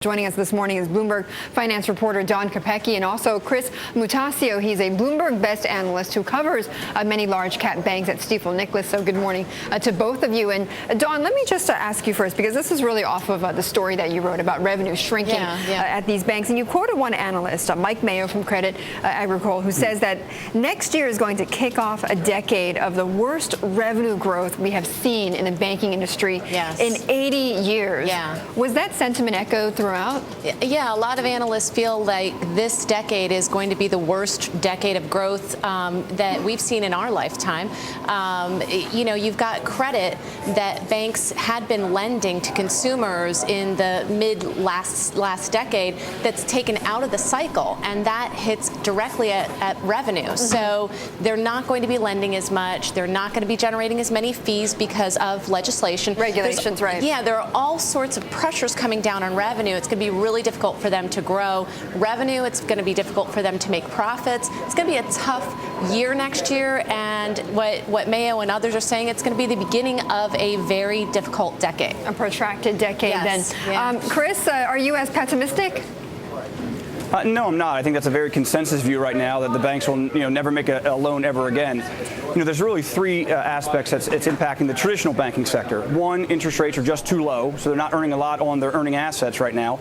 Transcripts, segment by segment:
Joining us this morning is Bloomberg finance reporter Don Kopecki and also Chris Mutascio. He's a Bloomberg Best analyst who covers many large cap banks at Stifel Nicolaus. So good morning to both of you. And Don, let me just ask you first, because this is really off of the story that you wrote about revenue shrinking at these banks. And you quoted one analyst, Mike Mayo from Credit Agricole, who says that next year is going to kick off a decade of the worst revenue growth we have seen in the banking industry in 80 years. Was that sentiment echoed throughout? Yeah, a lot of analysts feel like this decade is going to be the worst decade of growth that we've seen in our lifetime. You know, you've got credit that banks had been lending to consumers in the last decade that's taken out of the cycle, and that hits directly at revenue. So they're not going to be lending as much. They're not going to be generating as many fees because of legislation. Regulations, right. Yeah, there are all sorts of pressures coming down on revenue. It's going to be really difficult for them to grow revenue. It's going to be difficult for them to make profits. It's going to be a tough year next year, and what Mayo and others are saying, it's going to be the beginning of a very difficult decade. A protracted decade, yes, then. Yeah. Chris, are you as pessimistic? No, I'm not. I think that's a very consensus view right now that the banks will, never make a loan ever again. There's really three aspects that's impacting the traditional banking sector. One, interest rates are just too low, so they're not earning a lot on their earning assets right now.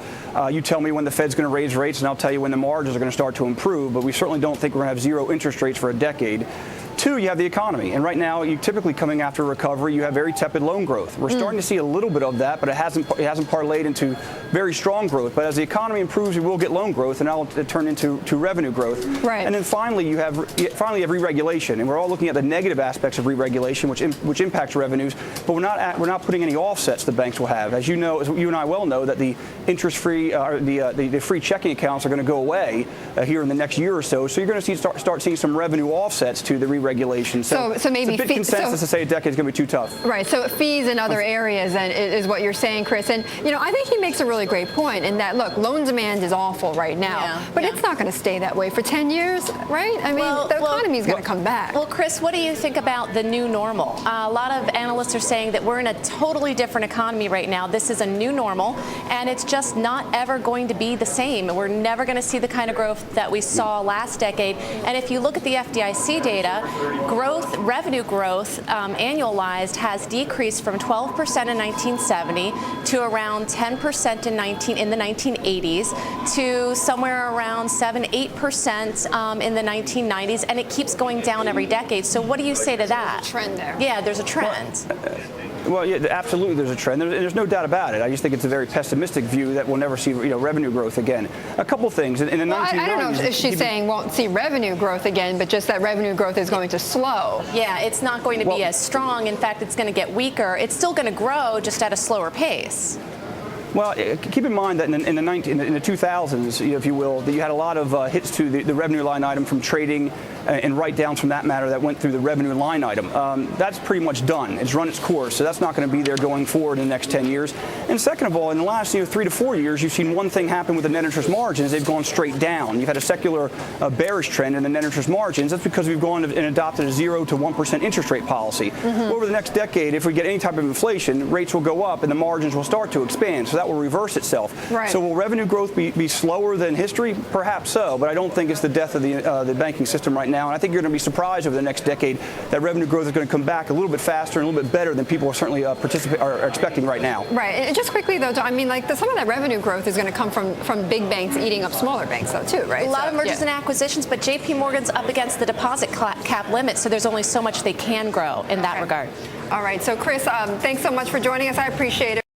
You tell me when the Fed's going to raise rates, and I'll tell you when the margins are going to start to improve, but we certainly don't think we're going to have zero interest rates for a decade. Two, you have the economy, and right now, you typically coming after a recovery, you have very tepid loan growth. We're starting to see a little bit of that, but it hasn't parlayed into very strong growth. But as the economy improves, we will get loan growth, and that'll turn into revenue growth. Right. And then finally, you have re-regulation, and we're all looking at the negative aspects of re-regulation, which impacts revenues. But we're not putting any offsets the banks will have. As you know, as you and I well know, that the interest-free or the free checking accounts are going to go away here in the next year or so. So you're going to start seeing some revenue offsets to the regulation. So maybe it's a big consensus to say a decade is going to be too tough. Right. So fees in other areas is what you're saying, Chris. And I think he makes a really great point in that, look, loan demand is awful right now, but it's not going to stay that way for 10 years, right? I mean, the economy is going to come back. Well, Chris, what do you think about the new normal? A lot of analysts are saying that we're in a totally different economy right now. This is a new normal, and it's just not ever going to be the same. We're never going to see the kind of growth that we saw last decade. And if you look at the FDIC data, revenue growth annualized has decreased from 12% in 1970 to around 10% in the 1980s to somewhere around 7-8% in the 1990s, and it keeps going down every decade. So what do you say to that? There's a trend there. Yeah, there's a trend. Well, yeah, absolutely, there's a trend. There's no doubt about it. I just think it's a very pessimistic view that we'll never see, revenue growth again. A couple things in the 1990s. I don't know if she's saying won't see revenue growth again, but just that revenue growth is going to slow. Yeah, it's not going to be as strong. In fact, it's going to get weaker. It's still going to grow, just at a slower pace. Well, keep in mind that in the 2000s, if you will, that you had a lot of hits to the revenue line item from trading and write-downs from that matter that went through the revenue line item. That's pretty much done. It's run its course, so that's not going to be there going forward in the next 10 years. And second of all, in the last 3 to 4 years, you've seen one thing happen with the net interest margins. They've gone straight down. You've had a secular bearish trend in the net interest margins. That's because we've gone and adopted a 0 to 1% interest rate policy. Over the next decade, if we get any type of inflation, rates will go up and the margins will start to expand. So that will reverse itself. Right. So will revenue growth be slower than history? Perhaps so, but I don't think it's the death of the banking system right now. And I think you're going to be surprised over the next decade that revenue growth is going to come back a little bit faster and a little bit better than people are certainly are expecting right now. Right. And just quickly though, I mean, some of that revenue growth is going to come from big banks eating up smaller banks though too, right? A lot of mergers and acquisitions, but JP Morgan's up against the deposit cap limit, so there's only so much they can grow in that regard. All right. So Chris, thanks so much for joining us. I appreciate it.